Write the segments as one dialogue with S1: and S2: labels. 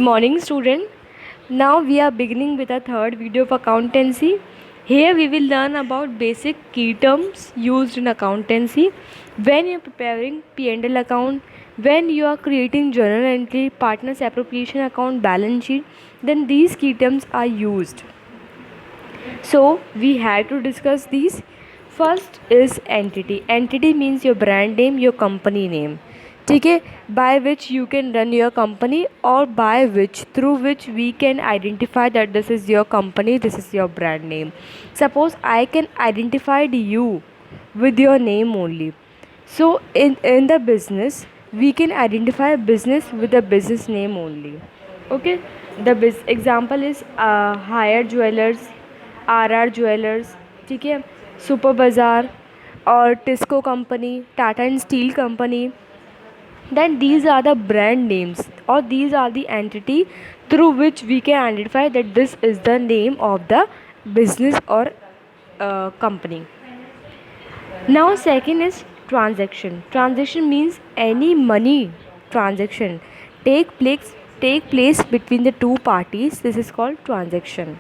S1: Morning student. Now we are beginning with our third video of accountancy. Here we will learn about basic key terms used in accountancy when you are preparing P&L account, when you are creating journal entry, partners appropriation account, balance sheet, then these key terms are used. So we had to discuss these. First is entity. Entity means your brand name, your company name. ठीक है, by which you can run your company or by which through which we can identify that this is your company, this is your brand name. Suppose I can identify you with your name only. So in the business we can identify business with the business name only. Okay, the example is Hire Jewelers, RR Jewelers, ठीक है, super बाज़ार और TISCO company, Tata and steel company. Then these are the brand names or these are the entity through which we can identify that this is the name of the business or company. Now second is transaction. Transaction means any money transaction take place between the two parties. This is called transaction.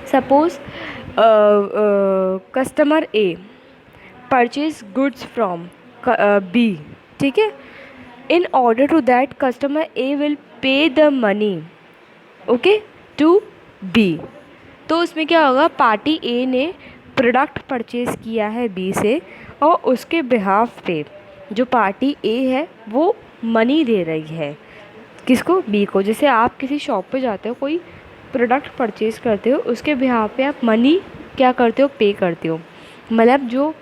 S1: Suppose customer A purchase goods from B. ठीक है, in order to that customer A will pay the money okay to B. तो उसमें क्या होगा, party A ने product purchase किया है B से और उसके बिहाफ पे जो पार्टी A है वो मनी दे रही है किसको, B को. जैसे आप किसी शॉप पे जाते हो, कोई प्रोडक्ट परचेज़ करते हो, उसके बिहाफ पे आप मनी क्या करते हो, पे करते हो. मतलब जो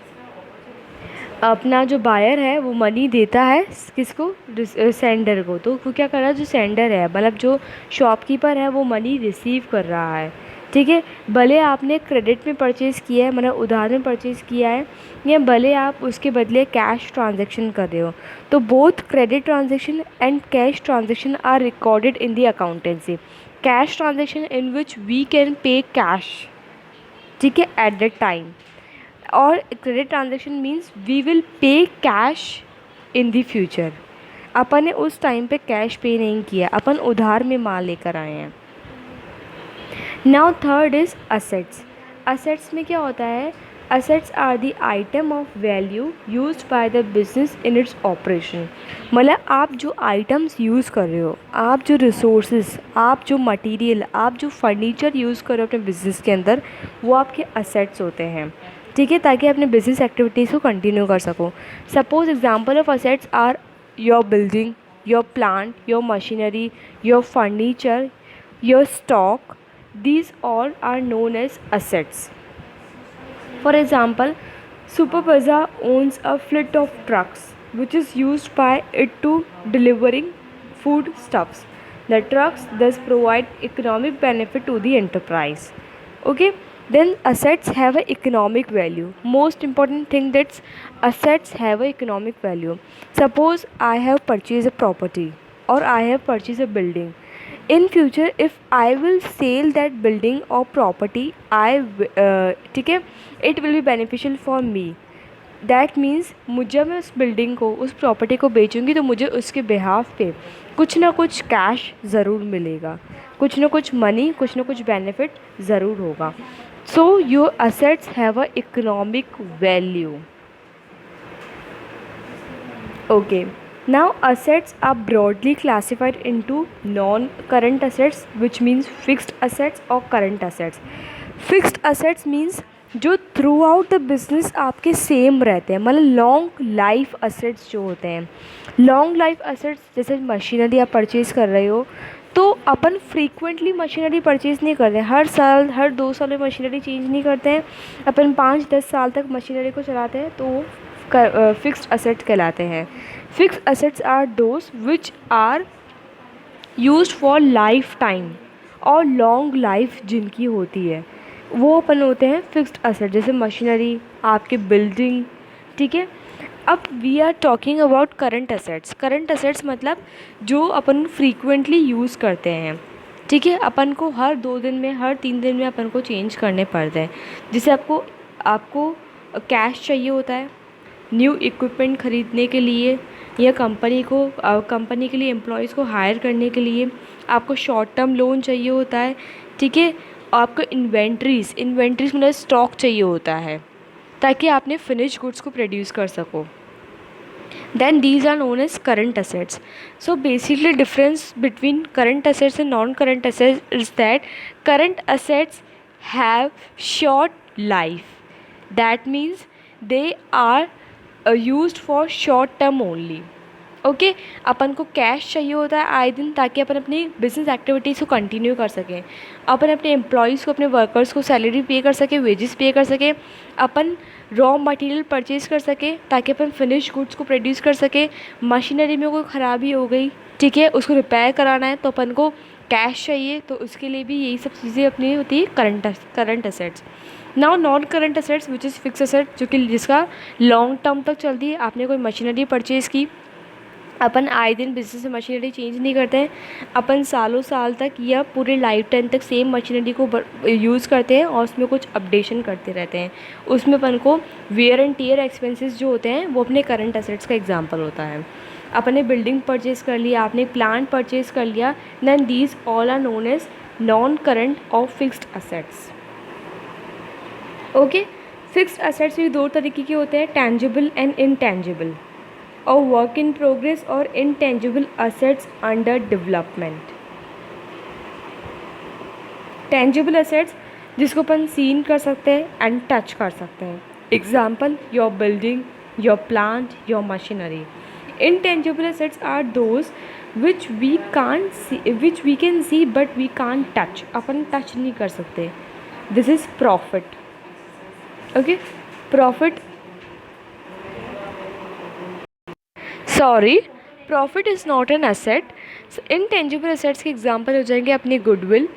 S1: अपना जो बायर है वो मनी देता है किसको, सेंडर को. तो वो क्या कर रहा है, जो सेंडर है मतलब जो शॉपकीपर है वो मनी रिसीव कर रहा है. ठीक है, भले आपने क्रेडिट में परचेज़ किया है मतलब उधार में परचेज़ किया है या भले आप उसके बदले कैश ट्रांजैक्शन कर रहे हो, तो both credit transaction and cash transaction are recorded in the accountancy. Cash transaction in which we can pay cash, ठीक है, एट दैट टाइम. और credit transaction means we will pay cash in the future. अपन ने उस time पे cash पे नहीं किया, अपन उधार में माल लेकर आए हैं. Now third is assets. Assets में क्या होता है, assets are the item of value used by the business in its operation. मतलब आप जो आइटम्स यूज़ कर रहे हो, आप जो रिसोर्सेज, आप जो मटेरियल, आप जो फर्नीचर यूज़ कर रहे हो अपने बिजनेस के अंदर, वो आपके असेट्स होते हैं. ठीक है, ताकि अपने बिजनेस एक्टिविटीज़ को कंटिन्यू कर सको. Suppose example of assets are your building, your plant, your machinery, your furniture, your stock. These all are known as assets. For example, Super Bazaar owns a fleet of trucks which is used by it to delivering food stuffs. The trucks thus provide economic benefit to the enterprise. Okay, then assets have an economic value. Most important thing, that assets have an economic value. Suppose I have purchased a property or I have purchased a building. In future if I will sell that building or property, ठीक है, it will be beneficial for me. That means मुझे, मैं उस building को, उस property को बेचूंगी तो मुझे उसके बिहाफ पे कुछ ना कुछ कैश ज़रूर मिलेगा, कुछ ना कुछ मनी, कुछ ना कुछ बेनिफिट ज़रूर होगा. So your assets have a economic value. Okay, now assets are broadly classified into non-current assets, which means fixed assets or current assets. Fixed assets means जो थ्रू आउट द बिजनेस आपके same रहते हैं, मतलब long life assets जो होते हैं. Long life assets जैसे machinery आप परचेज़ कर रहे हो, तो अपन फ्रीक्वेंटली मशीनरी परचेज़ नहीं करते हैं, हर साल हर 2 साल में मशीनरी चेंज नहीं करते हैं. अपन 5-10 साल तक मशीनरी को चलाते हैं, तो फिक्स्ड असेट्स कहलाते हैं. Fixed assets are those which are used for life time और लॉन्ग लाइफ जिनकी होती है, वो अपन होते हैं फिक्स्ड असेट. जैसे मशीनरी, आपके बिल्डिंग. ठीक है, अब we are talking about current assets. Current assets मतलब जो अपन फ्रीक्वेंटली यूज़ करते हैं. ठीक है, अपन को हर 2 दिन में, हर 3 दिन में अपन को चेंज करने पड़ते हैं. जैसे आपको कैश चाहिए होता है न्यू इक्विपमेंट ख़रीदने के लिए, या कंपनी के लिए एम्प्लॉयज़ को हायर करने के लिए आपको शॉर्ट टर्म लोन चाहिए होता है, ठीक है। आपको इन्वेंट्रीज़ मतलब स्टॉक चाहिए होता है ताकि आपने फिनिश गुड्स को प्रोड्यूस कर सको। Then these are known as current assets. So basically difference between current assets and non-current assets is that current assets have short life. That means they are used for short term only. Okay अपन को cash चाहिए होता है आए दिन ताकि अपन अपनी business activities को कंटिन्यू कर सकें, अपन अपने एम्प्लॉयज़ को, अपने वर्कर्स को सैलरी पे कर सकें, वेजेस पे कर सकें, अपन रॉ मटेरियल परचेज़ कर सकें ताकि अपन फिनिश गुड्स को प्रोड्यूस कर सकें। मशीनरी में कोई ख़राबी हो गई, ठीक है, उसको रिपेयर कराना है तो अपन को कैश चाहिए, तो उसके लिए भी यही सब चीज़ें अपनी होती है current assets. Now non current assets which is fix asset, जो कि जिसका लॉन्ग टर्म तक चलती है। आपने कोई मशीनरी परचेज़ की, अपन आए दिन बिजनेस में मशीनरी चेंज नहीं करते हैं, अपन सालों साल तक या पूरे लाइफ टाइम तक सेम मशीनरी को यूज़ करते हैं और उसमें कुछ अपडेशन करते रहते हैं। उसमें अपन को वेयर एंड टीयर एक्सपेंसेस जो होते हैं वो अपने करंट असेट्स का एग्जांपल होता है। अपन ने बिल्डिंग परचेज़ कर लिया, आपने प्लांट परचेज़ कर लिया, then these all are known as non current और fixed assets. Okay, fixed assets भी दो तरीके के होते हैं, टेंजिबल एंड इनटेंजिबल, और वर्क इन प्रोग्रेस और intangible assets under development. Tangible assets जिसको अपन सीन कर सकते हैं एंड टच कर सकते हैं, example your building, your plant, your machinery. Intangible assets are those which we can see but we can't touch, अपन टच नहीं कर सकते। This is profit. Okay, profit profit is not an asset. Intangible assets के example हो जाएंगे अपनी goodwill,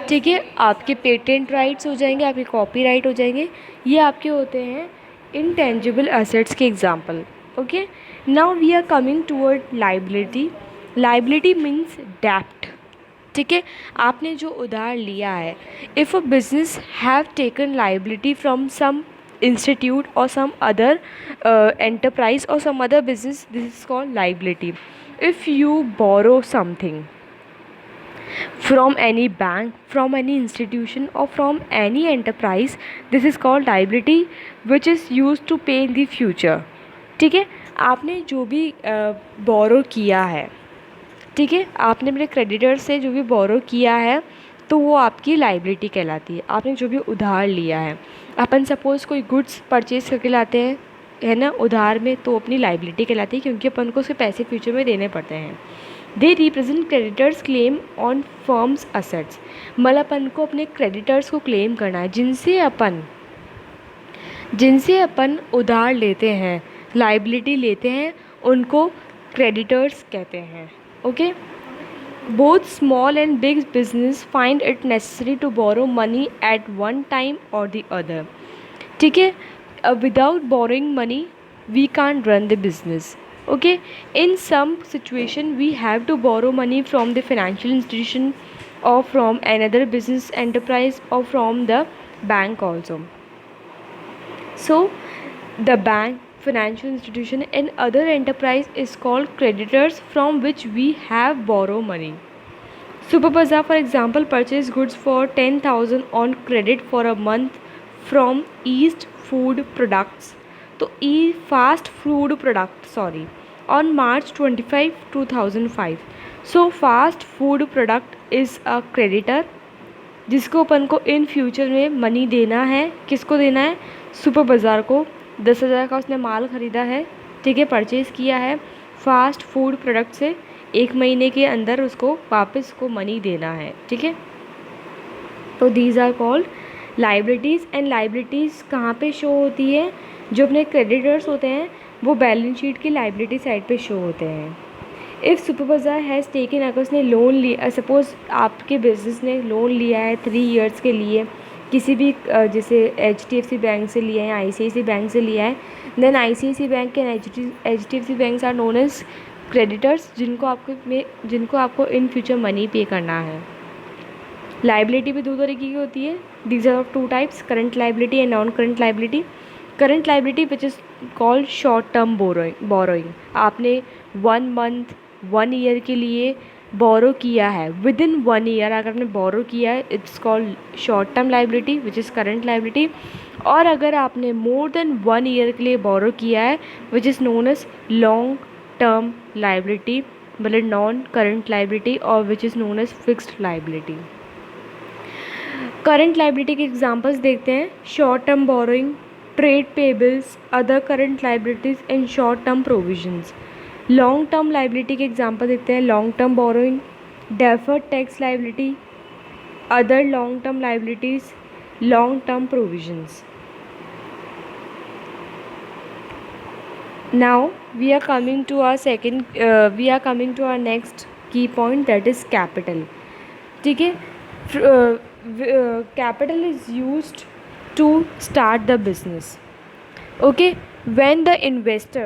S1: ठीक है, आपके पेटेंट राइट्स हो जाएंगे, आपके कॉपीराइट हो जाएंगे, ये आपके होते हैं इनटेंजिबल असेट्स के example. Okay, now we are coming toward liability. Liability means डेप्ट, ठीक है, आपने जो उधार लिया है। If a business have taken liability from some institute or some other enterprise or some other business, this is called liability. If you borrow something from any bank, from any institution or from any enterprise, this is called liability which is used to pay in the future. ठीक है, आपने जो भी बोरो किया है, ठीक है, आपने अपने क्रेडिटर से जो भी बोरो किया है तो वो आपकी लाइबिलिटी कहलाती है। आपने जो भी उधार लिया है, अपन सपोज़ कोई गुड्स परचेज़ करके लाते हैं, है ना, उधार में, तो अपनी लाइबिलिटी कहलाती है क्योंकि अपन को उसके पैसे फ्यूचर में देने पड़ते हैं। They represent creditors claim on firms assets, मतलब अपन को अपने क्रेडिटर्स को क्लेम करना है जिनसे अपन उधार लेते हैं, लाइबिलिटी लेते हैं, उनको क्रेडिटर्स कहते हैं। Okay, both small and big business find it necessary to borrow money at one time or the other, ठीक है, without borrowing money we can't run the business. Okay, in some situation we have to borrow money from the financial institution or from another business enterprise or from the bank also. So the bank, financial institution and other enterprise is called creditors from which we have borrow money. Superbazaar, for example, purchase goods for 10,000 on credit for a month from East Food Products, तो Fast Food Product, on March 25, 2005. So Fast Food Product is a creditor जिसको अपन को in future में money देना है। किसको देना है? Super बाज़ार को। 10,000 का उसने माल ख़रीदा है, ठीक है, परचेज़ किया है फास्ट फूड प्रोडक्ट से, 1 महीने के अंदर उसको वापस को मनी देना है, ठीक है। तो these are called liabilities. And liabilities कहाँ पे शो होती है? जो अपने क्रेडिटर्स होते हैं वो बैलेंस शीट की लाइबिलिटी साइड पे शो होते हैं। इफ़ सुपर बाज़ार हैज़ टेकन, अगर उसने लोन लिया, सपोज़ आपके बिजनेस ने लोन लिया है 3 ईयर्स के लिए किसी भी जैसे HDFC बैंक से लिया है, ICICI बैंक से लिया है, then ICICI bank and HDFC bank are known as creditors, जिनको आपको इन फ्यूचर मनी पे करना है। लाइबिलिटी भी 2 तरीके की होती है। These are of 2 types, current liability and non current liability. Current liability which is called short term borrowing, आपने 1 मंथ 1 ईयर के लिए बोरो किया है, विद इन 1 ईयर अगर आपने बोरो किया है, it's called short term liability which is current liability. और अगर आपने मोर देन 1 ईयर के लिए बोरो किया है which is known as long term liability, मतलब नॉन करंट लाइबिलिटी, और which is known as fixed liability. Current liability के एग्जांपल्स देखते हैं, short term borrowing, trade payables, other current liabilities and short term provisions. Long term liability के example देखते हैं, long term borrowing, deferred tax liability, other long term liabilities, long term provisions. Now we are coming to our next key point, that is capital. ठीक है, capital is used to start the business. Okay, when the investor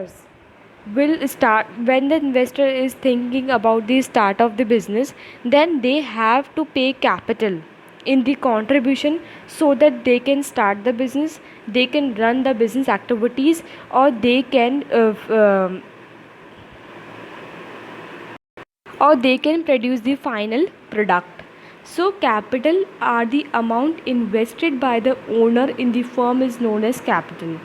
S1: is thinking about the start of the business, then they have to pay capital in the contribution so that they can start the business, they can run the business activities, or they can produce the final product. So capital are the amount invested by the owner in the firm is known as capital.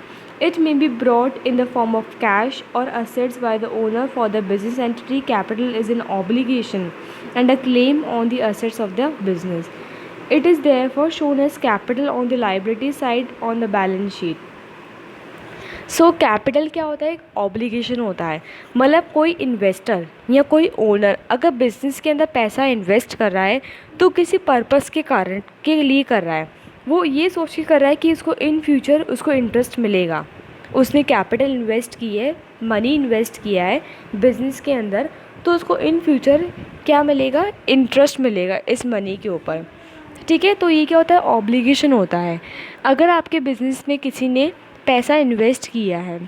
S1: It may be brought in the form of cash or assets by the owner for the business entity. Capital is an obligation and a claim on the assets of the business. It is therefore shown as capital on the liability side on the balance sheet. So capital क्या होता है, एक obligation होता है, मतलब कोई investor या कोई ओनर अगर बिज़नेस के अंदर पैसा इन्वेस्ट कर रहा है तो किसी पर्पस के कारण के लिए कर रहा है, वो ये सोच के कर रहा है कि उसको इन फ्यूचर उसको इंटरेस्ट मिलेगा। उसने कैपिटल इन्वेस्ट की है, मनी इन्वेस्ट किया है बिज़नेस के अंदर, तो उसको इन फ्यूचर क्या मिलेगा, इंटरेस्ट मिलेगा इस मनी के ऊपर। ठीक है, तो ये क्या होता है, ऑब्लिगेशन होता है। अगर आपके बिज़नेस में किसी ने पैसा इन्वेस्ट किया है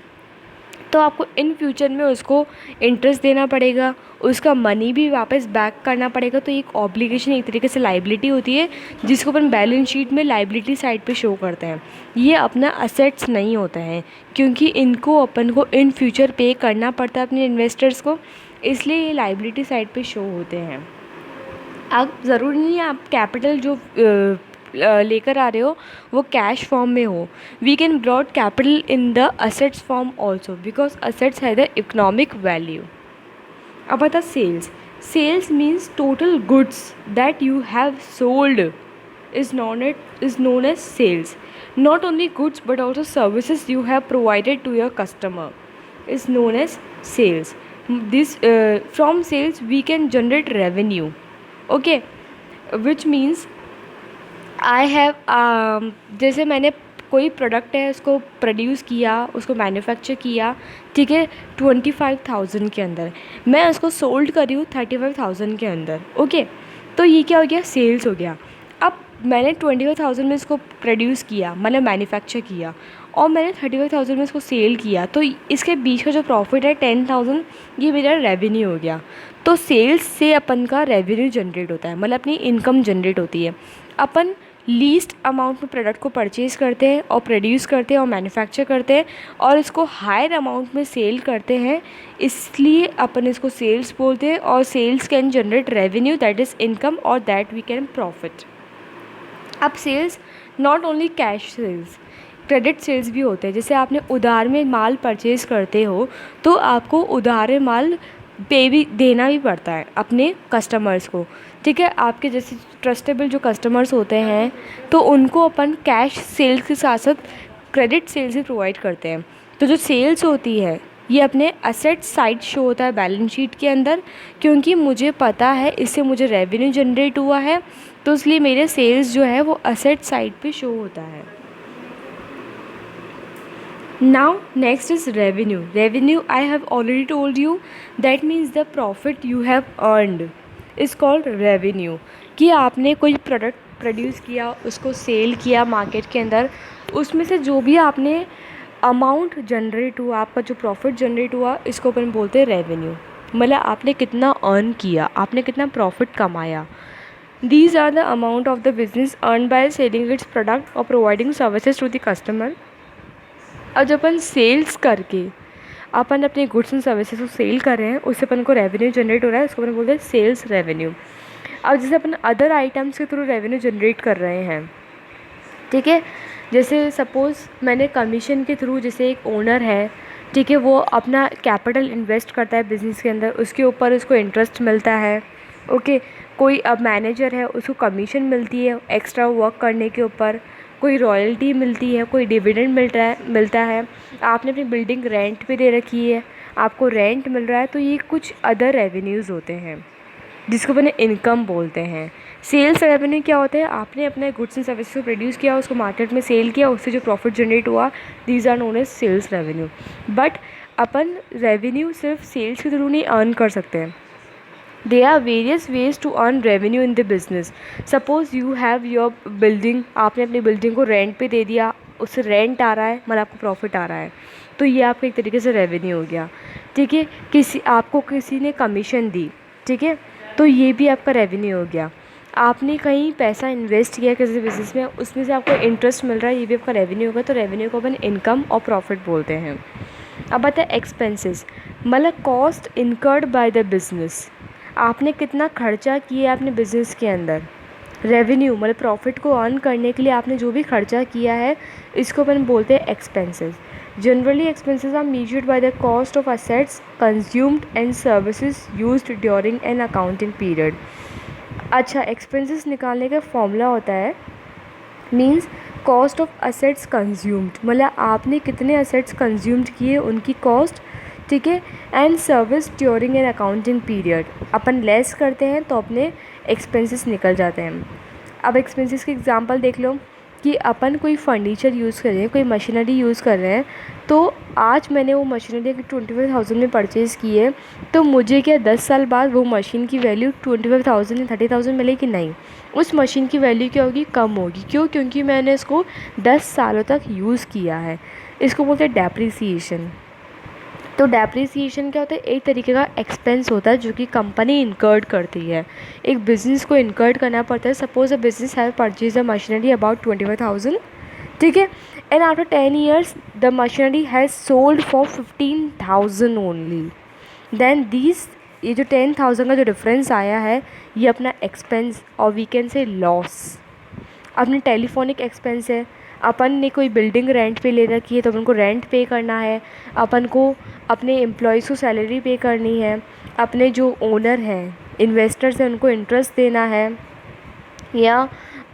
S1: तो आपको इन फ्यूचर में उसको इंटरेस्ट देना पड़ेगा, उसका मनी भी वापस बैक करना पड़ेगा। तो एक ऑब्लिगेशन एक तरीके से लाइबिलिटी होती है जिसको अपन बैलेंस शीट में लाइबिलिटी साइड पे शो करते हैं। ये अपना असेट्स नहीं होता है क्योंकि इनको अपन को इन फ्यूचर पे करना पड़ता है अपने इन्वेस्टर्स को, इसलिए ये लाइबिलिटी साइड पे शो होते हैं। अब ज़रूरी नहीं है आप कैपिटल जो लेकर आ रहे हो वो कैश फॉर्म में हो। We can broad capital in the assets form also because assets have the economic value. अब आता sales. Sales means total goods that you have sold is known as sales. Not only goods but also services you have provided to your customer is known as sales. This from sales we can generate revenue. Okay, which means I have जैसे मैंने कोई product है उसको produce किया, उसको manufacture किया, ठीक है, 25,000 के अंदर, मैं उसको सोल्ड कर रही हूँ 35,000 के अंदर। ओके, तो ये क्या हो गया, सेल्स हो गया। अब मैंने 25,000 में इसको प्रोड्यूस किया, मैंने मैन्युफैक्चर किया, और मैंने 35,000 में इसको सेल किया, तो इसके बीच का जो प्रॉफिट है 10,000, ये मेरा रेवेन्यू हो गया। तो सेल्स से अपन का रेवेन्यू जनरेट होता है, मतलब अपनी इनकम जनरेट होती है। अपन लीस्ट अमाउंट में प्रोडक्ट को परचेज़ करते हैं और प्रोड्यूस करते हैं और मैन्युफैक्चर करते हैं और इसको हायर अमाउंट में सेल करते हैं, इसलिए अपन इसको सेल्स बोलते हैं। और sales can generate revenue, that is income, और दैट वी कैन प्रॉफिट। अब sales not only cash sales, credit sales भी होते हैं। जैसे आपने उधार में माल परचेज़ करते हो तो आपको उधार में माल पे भी देना भी पड़ता है अपने कस्टमर्स को, ठीक है। आपके जैसे ट्रस्टेबल जो कस्टमर्स होते हैं तो उनको अपन कैश सेल्स के साथ साथ क्रेडिट सेल्स भी प्रोवाइड करते हैं। तो जो सेल्स होती है ये अपने असेट साइड शो होता है बैलेंस शीट के अंदर, क्योंकि मुझे पता है इससे मुझे रेवेन्यू जनरेट हुआ है, तो इसलिए मेरे सेल्स जो है वो असेट साइड पे शो होता है। Now next is revenue. Revenue, I have already told you, that means the profit you have earned is called revenue। कि आपने कोई प्रोडक्ट प्रोड्यूस किया, उसको सेल किया मार्केट के अंदर, उसमें से जो भी आपने अमाउंट जनरेट हुआ, आपका जो प्रॉफिट जनरेट हुआ, इसको अपन बोलते हैं रेवेन्यू। मतलब आपने कितना अर्न किया, आपने कितना प्रॉफिट कमाया। These are the amount of the business earned by selling its product or providing services to the customer। अब जब अपन सेल्स करके अपन अपने गुड्स एंड सर्विसेज को सेल कर रहे हैं, उससे अपन को रेवेन्यू जनरेट हो रहा है, उसको अपन बोलते हैं सेल्स रेवेन्यू। अब जैसे अपन अदर आइटम्स के थ्रू रेवेन्यू जनरेट कर रहे हैं, ठीक है, जैसे सपोज़ मैंने कमीशन के थ्रू, जैसे एक ओनर है, ठीक है, वो अपना कैपिटल इन्वेस्ट करता है बिज़नेस के अंदर, उसके ऊपर उसको इंटरेस्ट मिलता है, ओके। कोई अब मैनेजर है, उसको कमीशन मिलती है एक्स्ट्रा वर्क करने के ऊपर, कोई रॉयल्टी मिलती है, कोई डिविडेंड मिलता है। आपने अपनी बिल्डिंग रेंट पे दे रखी है, आपको रेंट मिल रहा है, तो ये कुछ अदर रेवेन्यूज़ होते हैं जिसको अपने इनकम बोलते हैं। सेल्स रेवेन्यू क्या होता है, आपने अपने गुड्स एंड सर्विसेज को प्रोड्यूस किया, उसको मार्केट में सेल किया, उससे जो प्रॉफिट जनरेट हुआ, these are known as sales revenue. But अपन रेवेन्यू सिर्फ सेल्स के थ्रू नहीं अर्न कर सकते हैं। There are various ways to earn revenue in the business. Suppose you have your building, आपने अपनी बिल्डिंग को रेंट पे दे दिया, उससे रेंट आ रहा है, मतलब आपको प्रॉफिट आ रहा है, तो ये आपका एक तरीके से रेवेन्यू हो गया, ठीक है। किसी ने कमीशन दी, ठीक है, तो ये भी आपका रेवेन्यू हो गया। आपने कहीं पैसा इन्वेस्ट किया किसी बिज़नेस में, उसमें से आपको इंटरेस्ट मिल रहा है, ये भी आपका रेवेन्यू होगा। तो रेवेन्यू को अपन इनकम और प्रॉफिट बोलते हैं। अब आता है एक्सपेंसेस, मतलब cost incurred by the business, आपने कितना खर्चा किया है अपने बिज़नेस के अंदर। रेवेन्यू मतलब प्रॉफिट को अर्न करने के लिए आपने जो भी खर्चा किया है, इसको अपन बोलते हैं expenses. Generally expenses are measured by the cost of assets consumed and services used during an accounting period. अच्छा, एक्सपेंसेस निकालने का फॉर्मूला होता है, means cost of assets consumed, मतलब आपने कितने असेट्स कंज्यूम्ड किए, उनकी कॉस्ट, ठीक है, and service during an accounting period. Upon less करते हैं तो अपने एक्सपेंसेस निकल जाते हैं। अब एक्सपेंसेस के एग्जांपल देख लो कि अपन कोई फर्नीचर यूज़ कर रहे हैं, कोई मशीनरी यूज़ कर रहे हैं, तो आज मैंने वो मशीनरी 25,000 में परचेज़ की है, तो मुझे क्या 10 साल बाद वो मशीन की वैल्यू 25,000 या 30,000 मिलेगी? नहीं, उस मशीन की वैल्यू क्या होगी? कम होगी। क्यों? क्योंकि मैंने इसको 10 सालों तक यूज़ किया है। इसको बोलते हैं डेप्रिसिएशन। तो डेप्रिसिएशन क्या होता है? एक तरीके का एक्सपेंस होता है जो कि कंपनी इनकर्ड करती है। एक बिज़नेस को इनकर्ड करना पड़ता है। Suppose a business have purchase a machinery about 25,000, ठीक है, and after 10 years the machinery has sold for 15,000 only, then these, ये जो 10,000 का जो डिफरेंस आया है, ये अपना एक्सपेंस और वी कैन से लॉस। अपनी टेलीफोनिक एक्सपेंस है, अपन ने कोई बिल्डिंग रेंट पे ले रखी है तो अपन को रेंट पे करना है, अपन को अपने एम्प्लॉयज़ को सैलरी पे करनी है, अपने जो ओनर हैं, इन्वेस्टर्स हैं, उनको इंटरेस्ट देना है, या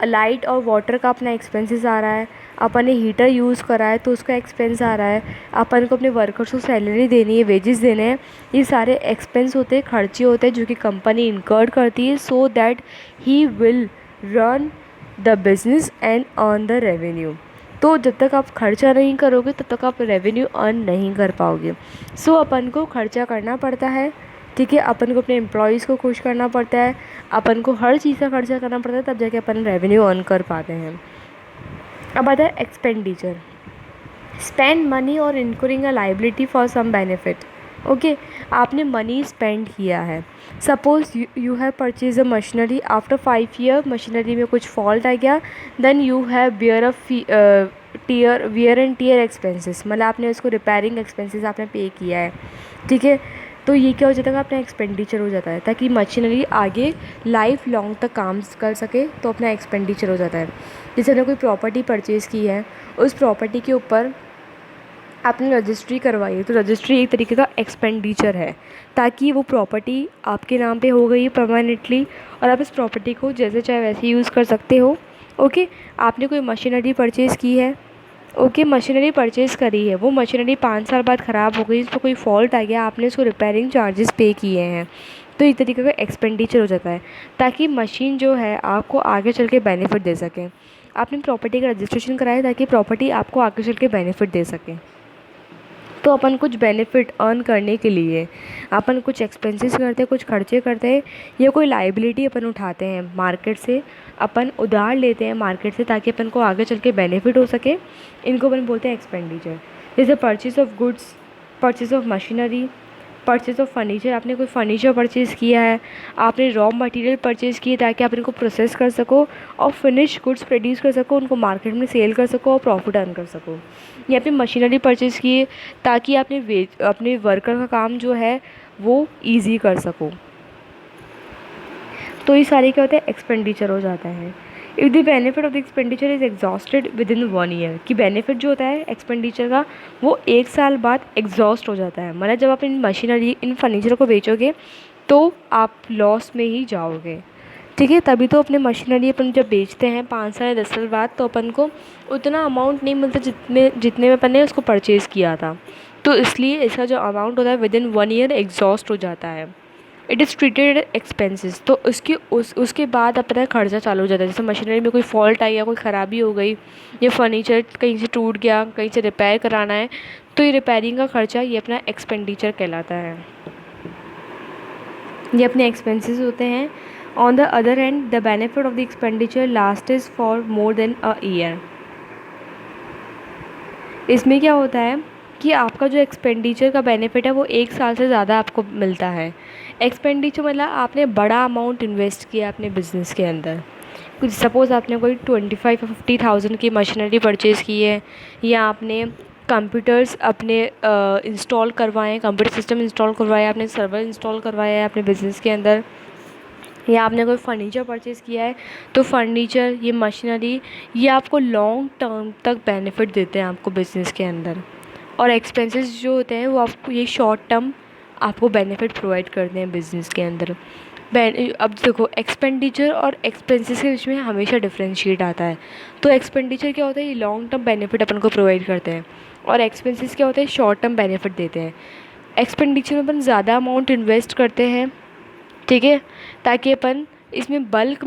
S1: लाइट और वाटर का अपना एक्सपेंसेस आ रहा है, अपन ने हीटर यूज़ करा है तो उसका एक्सपेंस आ रहा है, अपन को अपने वर्कर्स को सैलरी देनी है, वेजेस देने हैं, ये सारे एक्सपेंस होते हैं, खर्चे होते हैं जो कि कंपनी इनकर्ड करती है so that he will run the business and earn the revenue. तो जब तक आप खर्चा नहीं करोगे तब तक आप रेवेन्यू अर्न नहीं कर पाओगे। सो अपन को खर्चा करना पड़ता है, ठीक है, अपन को अपने एम्प्लॉयज़ को खुश करना पड़ता है, अपन को हर चीज़ का खर्चा करना पड़ता है, तब जाके अपन रेवेन्यू अर्न कर पाते हैं। अब आता है एक्सपेंडिचर, स्पेंड मनी और incurring a liability for some benefit. Okay, आपने मनी स्पेंड किया है। Suppose you have purchase a machinery, after 5 year machinery में कुछ फॉल्ट आ गया, then you have wear and tear expenses, मतलब आपने उसको रिपेयरिंग एक्सपेंसेस आपने पे किया है, ठीक है। तो ये क्या हो जाता है? अपना एक्सपेंडिचर हो जाता है, ताकि मशीनरी आगे लाइफ लॉन्ग तक काम कर सके, तो अपना एक्सपेंडिचर हो जाता है। जैसे हमने कोई प्रॉपर्टी परचेज़ की है, उस प्रॉपर्टी के ऊपर आपने रजिस्ट्री करवाई है, तो रजिस्ट्री एक तरीके का एक्सपेंडिचर है, ताकि वो प्रॉपर्टी आपके नाम पे हो गई परमानेंटली और आप इस प्रॉपर्टी को जैसे चाहे वैसे यूज़ कर सकते हो। ओके, आपने कोई मशीनरी परचेज़ की है, ओके, मशीनरी परचेज़ करी है, वो मशीनरी 5 साल बाद ख़राब हो गई, उसमें कोई फॉल्ट आ गया, आपने उसको रिपेयरिंग चार्जेस पे किए हैं, तो एक तरीके का एक्सपेंडिचर हो जाता है, ताकि मशीन जो है आपको आगे चल के बेनिफिट दे सके। आपने प्रॉपर्टी का रजिस्ट्रेशन कराया ताकि प्रॉपर्टी आपको आगे चल के बेनिफिट दे सके। तो अपन कुछ बेनिफिट अर्न करने के लिए अपन कुछ एक्सपेंसेस करते हैं, कुछ खर्चे करते हैं, या कोई लाइबिलिटी अपन उठाते हैं मार्केट से, अपन उधार लेते हैं मार्केट से, ताकि अपन को आगे चल के बेनिफिट हो सके। इनको अपन बोलते हैं एक्सपेंडिचर। जैसे purchase of goods, purchase of machinery, purchase of furniture, आपने कोई फर्नीचर परचेज़ किया है, आपने रॉ मटेरियल परचेज़ किए ताकि आप इनको प्रोसेस कर सको और फिनिश गुड्स प्रोड्यूस कर सको, उनको मार्केट में सेल कर सको और प्रॉफिट अर्न कर सको। या फिर मशीनरी परचेज़ किए ताकि अपने वर्कर का काम जो है वो ईजी कर सको। तो ये सारे क्या होता है, एक्सपेंडिचर हो जाता है। If the benefit of the expenditure is exhausted with in 1 year, कि बेनिफिट जो होता है एक्सपेंडिचर का वो 1 साल बाद एग्जॉस्ट हो जाता है। मतलब जब आप इन मशीनरी इन फर्नीचर को बेचोगे तो आप लॉस में ही जाओगे, ठीक है। तभी तो अपने मशीनरी अपन जब बेचते हैं 5 साल या 10 साल बाद, तो अपन को उतना अमाउंट नहीं मिलता जितने में अपन ने उसको परचेज़ किया था। तो इसलिए इसका जो अमाउंट होता है विद इन 1 ईयर एग्जॉस्ट हो जाता है। इट इज़ ट्रीटेड एक्सपेंसेस, तो उसके बाद अपना खर्चा चालू हो जाता है। जैसे मशीनरी में कोई फॉल्ट आई या कोई ख़राबी हो गई, या फर्नीचर कहीं से टूट गया, कहीं से रिपेयर कराना है, तो ये रिपेयरिंग का खर्चा ये अपना एक्सपेंडिचर कहलाता है, ये अपने एक्सपेंसेस होते हैं। On the other hand the benefit of the expenditure last is for more than a year. इसमें क्या होता है कि आपका जो एक्सपेंडिचर का बेनिफिट है वो 1 साल से ज़्यादा आपको मिलता है। एक्सपेंडिचर मतलब आपने बड़ा अमाउंट इन्वेस्ट किया अपने बिज़नेस के अंदर। कुछ सपोज़ आपने कोई 25 या 50,000 की मशीनरी परचेज़ की है, या आपने कंप्यूटर्स अपने इंस्टॉल करवाए, कंप्यूटर सिस्टम इंस्टॉल करवाया, आपने सर्वर इंस्टॉल करवाया है अपने बिज़नेस के अंदर, या आपने कोई फर्नीचर परचेज़ किया है। तो फर्नीचर, ये मशीनरी, ये आपको लॉन्ग टर्म तक बेनिफिट देते हैं आपको बिज़नेस के अंदर। और एक्सपेंसेस जो होते हैं वो आपको ये शॉर्ट टर्म आपको बेनिफिट प्रोवाइड करते हैं बिज़नेस के अंदर। अब देखो, एक्सपेंडिचर और एक्सपेंसेस के बीच में हमेशा डिफरेंशिएट आता है। तो एक्सपेंडिचर क्या होता है, ये लॉन्ग टर्म बेनिफिट अपन को प्रोवाइड करते हैं, और एक्सपेंसेस क्या होता है, शॉर्ट टर्म बेनिफिट देते हैं। एक्सपेंडिचर में अपन ज़्यादा अमाउंट इन्वेस्ट करते हैं, ठीक है, ताकि अपन इसमें बल्क